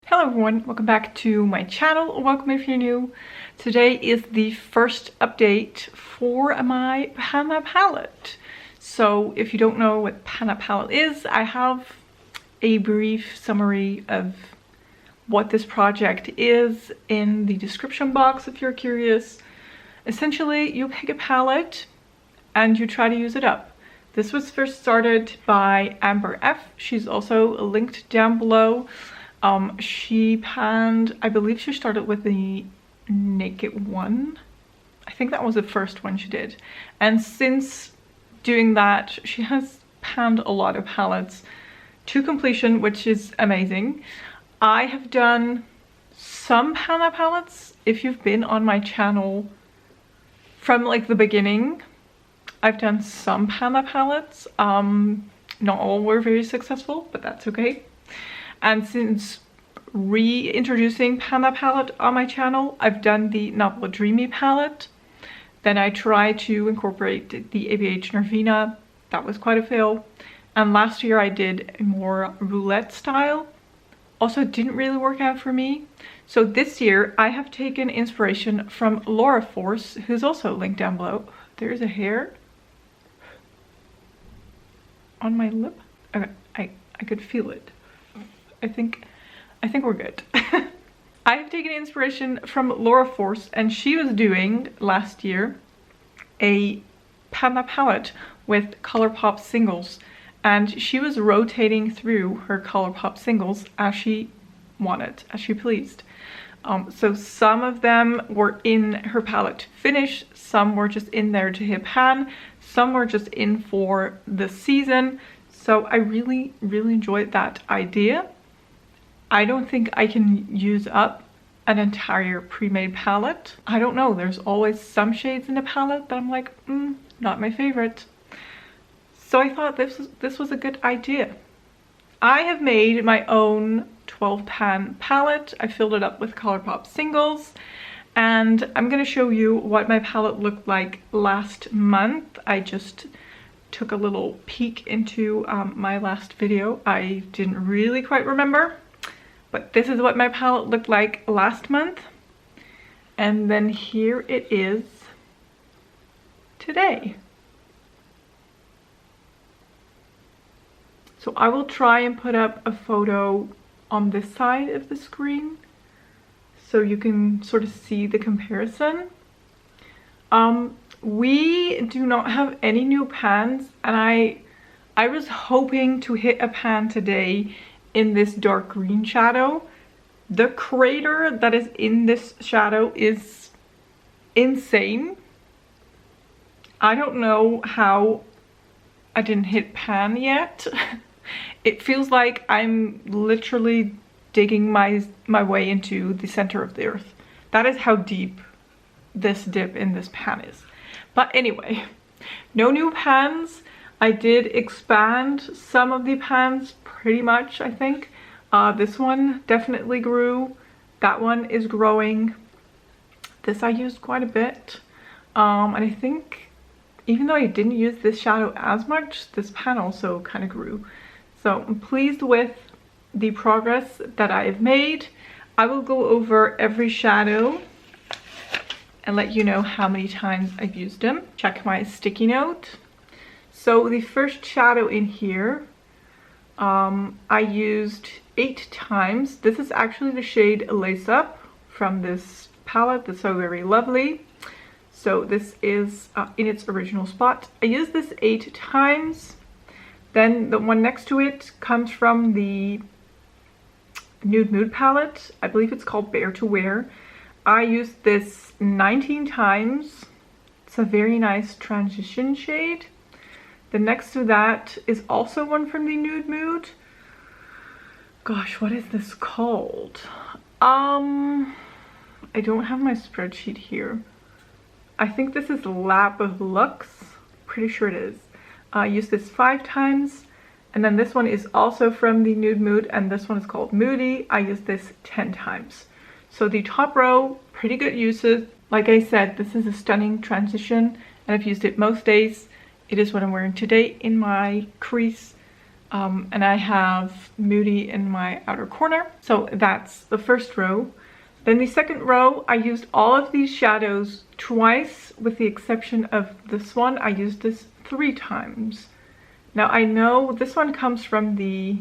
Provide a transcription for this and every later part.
Hello everyone, welcome back to my channel. Welcome if you're new. Today is the first update for my Pana palette. So if you don't know what Pana palette is, I have a brief summary of what this project is in the description box if you're curious. Essentially, you pick a palette and you try to use it up. This was first started by Amber F. She's also linked down below. She panned, I believe she started with the Naked one. I think that was the first one she did. And since doing that, she has panned a lot of palettes to completion, which is amazing. I have done some Pana palettes. If you've been on my channel from like the beginning, I've done some Pana palettes. Not all were very successful, but that's okay. And since reintroducing Pana palette on my channel, I've done the 𝓮𝓪𝓬𝓮 palette. Then I tried to incorporate the 𝓯𝓪𝓬𝓮. That was quite a fail. And last year I did a more roulette style. Also didn't really work out for me. So this year I have taken inspiration from 𝓯𝓪𝓬𝓮, who's also linked down below. There's a hair on my lip. Okay, I could feel it. I think we're good. I've taken inspiration from 𝓯𝓪𝓬𝓮, and she was doing last year a Pana palette with Colourpop singles, and she was rotating through her Colourpop singles as she wanted, as she pleased. So some of them were in her palette to finish, some were just in there to hit pan, some were just in for the season. So I really enjoyed that idea. I don't think I can use up an entire pre-made palette. I don't know, there's always some shades in a palette that I'm like, not my favorite. So I thought this was a good idea. I have made my own 12 pan palette. I filled it up with Colourpop singles, and I'm gonna show you what my palette looked like last month. I just took a little peek into my last video. I didn't really quite remember. But this is what my palette looked like last month. And then here it is today. So I will try and put up a photo on this side of the screen so you can sort of see the comparison. We do not have any new pans, and I was hoping to hit a pan today in this dark green shadow. The crater that is in this shadow is insane. I don't know how I didn't hit pan yet. It feels like I'm literally digging my way into the center of the earth. That is how deep this dip in this pan is. But anyway, no new pans. I did expand some of the pans pretty much, I think. This one definitely grew. That one is growing. This I used quite a bit. And I think even though I didn't use this shadow as much, this pan also kind of grew. So I'm pleased with the progress that I have made. I will go over every shadow and let you know how many times I've used them. Check my sticky note. So the first shadow in here, I used 8 times. This is actually the shade Lace Up from this palette, the So Very Lovely. So this is in its original spot. I used this 8 times. Then the one next to it comes from the Nude Mood palette. I believe it's called Bare to Wear. I used this 19 times. It's a very nice transition shade. The next to that is also one from the Nude Mood. Gosh, what is this called? I don't have my spreadsheet here. I think this is Lap of Lux. Pretty sure it is. I used this 5 times. And then this one is also from the Nude Mood, and this one is called Moody. I used this 10 times. So the top row, pretty good uses. Like I said, this is a stunning transition, and I've used it most days. It is what I'm wearing today in my crease. and I have Moody in my outer corner. So that's the first row. Then the second row, I used all of these shadows twice, with the exception of this one. I used this 3 times. Now I know this one comes from the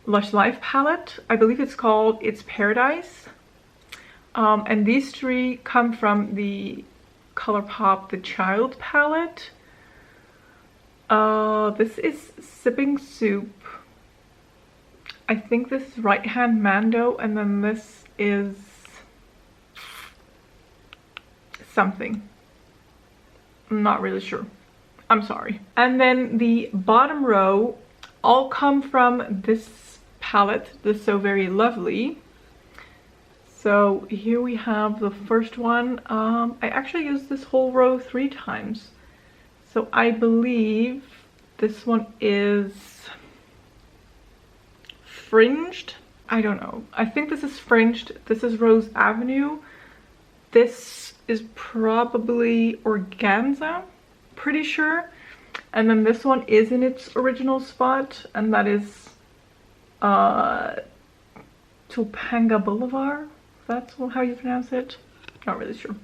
Lush Life palette. I believe it's called It's Paradise. And these 3 come from the Colourpop The Child palette. This is Sipping Soup. I think this is Right Hand Mando, and then this is something. I'm not really sure. I'm sorry. And then the bottom row all come from this palette, the So Very Lovely. So here we have the first one. I actually used this whole row 3 times. So I believe this one is Fringed. I don't know. I think this is Fringed. This is Rose Avenue. This is probably Organza, pretty sure. And then this one is in its original spot, and that is Topanga Boulevard. That's how you pronounce it. Not really sure.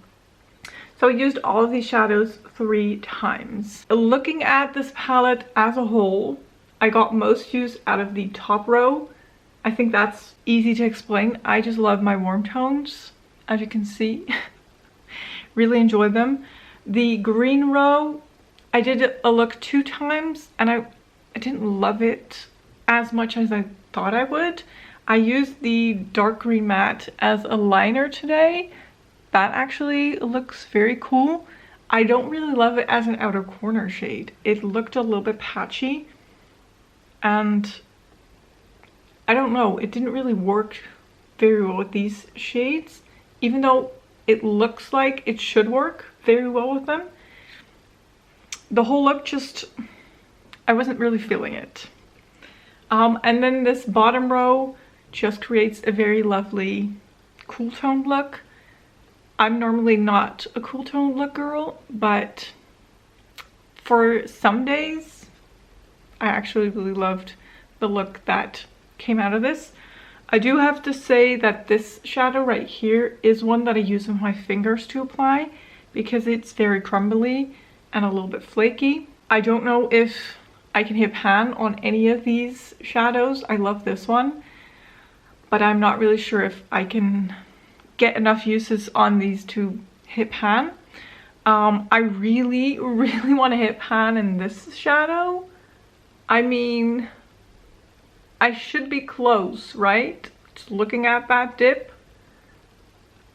So I used all of these shadows 3 times. Looking at this palette as a whole, I got most use out of the top row. I think that's easy to explain. I just love my warm tones, as you can see. Really enjoy them. The green row, I did a look 2 times, and I didn't love it as much as I thought I would. I used the dark green matte as a liner today. That actually looks very cool. I don't really love it as an outer corner shade. It looked a little bit patchy, and I don't know, it didn't really work very well with these shades, even though it looks like it should work very well with them. The whole look just, I wasn't really feeling it. And then this bottom row just creates a very lovely cool toned look. I'm normally not a cool toned look girl, but for some days, I actually really loved the look that came out of this. I do have to say that this shadow right here is one that I use with my fingers to apply, because it's very crumbly and a little bit flaky. I don't know if I can hit pan on any of these shadows. I love this one, but I'm not really sure if I can get enough uses on these to hit pan. I really want to hit pan in this shadow. I mean, I should be close, right? Just looking at that dip,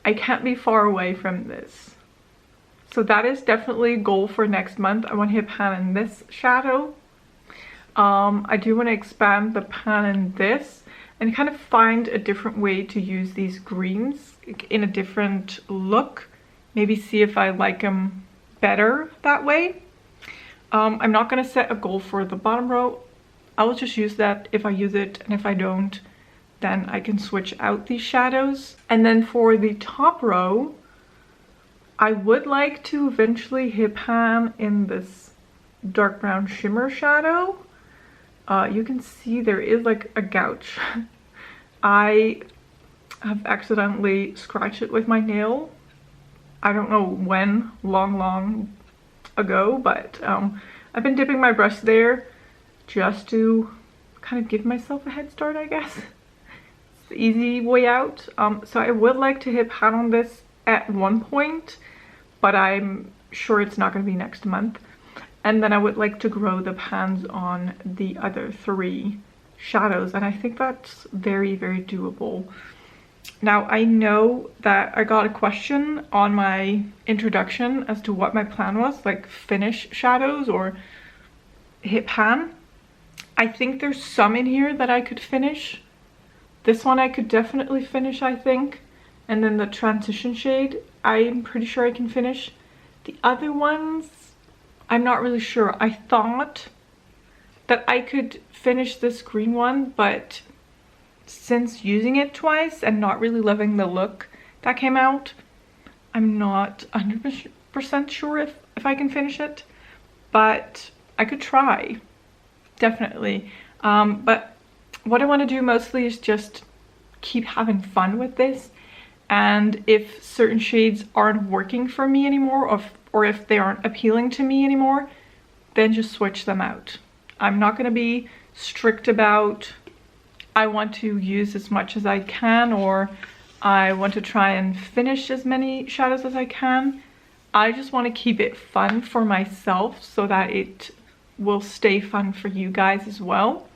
I can't be far away from this. So that is definitely a goal for next month. I want to hit pan in this shadow. I do want to expand the pan in this and kind of find a different way to use these greens in a different look. Maybe see if I like them better that way. I'm not going to set a goal for the bottom row. I'll just use that if I use it, and if I don't, then I can switch out these shadows. And then for the top row, I would like to eventually hit pan in this dark brown shimmer shadow. You can see there is like a gouge. I have accidentally scratched it with my nail. I don't know when, long ago, but I've been dipping my brush there just to kind of give myself a head start, I guess. It's the easy way out. So I would like to hit pan on this at one point, but I'm sure it's not going to be next month. And then I would like to grow the pans on the other 3 shadows, and I think that's very doable. Now, I know that I got a question on my introduction as to what my plan was, like finish shadows or hit pan. I think there's some in here that I could finish. This one I could definitely finish, I think. And then the transition shade, I'm pretty sure I can finish. The other ones, I'm not really sure. I thought that I could finish this green one, but since using it twice and not really loving the look that came out, I'm not 100% sure if I can finish it, but I could try, definitely. But what I want to do mostly is just keep having fun with this. And if certain shades aren't working for me anymore, or if they aren't appealing to me anymore, then just switch them out. I'm not going to be strict about I want to use as much as I can, or I want to try and finish as many shadows as I can. I just want to keep it fun for myself so that it will stay fun for you guys as well.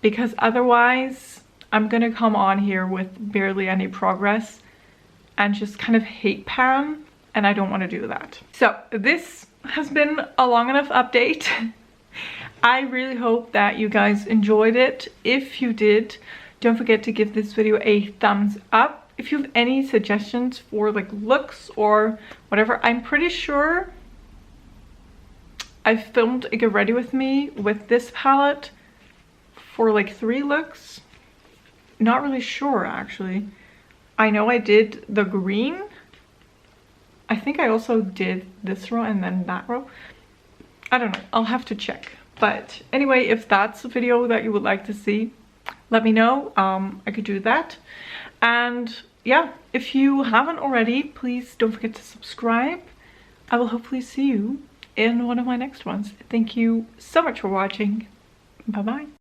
Because otherwise, I'm going to come on here with barely any progress and just kind of hate pan, and I don't want to do that. So this has been a long enough update. I really hope that you guys enjoyed it. If you did, don't forget to give this video a thumbs up. If you have any suggestions for like looks or whatever, I'm pretty sure I filmed a Get Ready With Me with this palette for like 3 looks. Not really sure actually. I know I did the green. I think I also did this row and then that row. I don't know, I'll have to check. But anyway, if that's a video that you would like to see, let me know. I could do that. And yeah, if you haven't already, please don't forget to subscribe. I will hopefully see you in one of my next ones. Thank you so much for watching. Bye bye.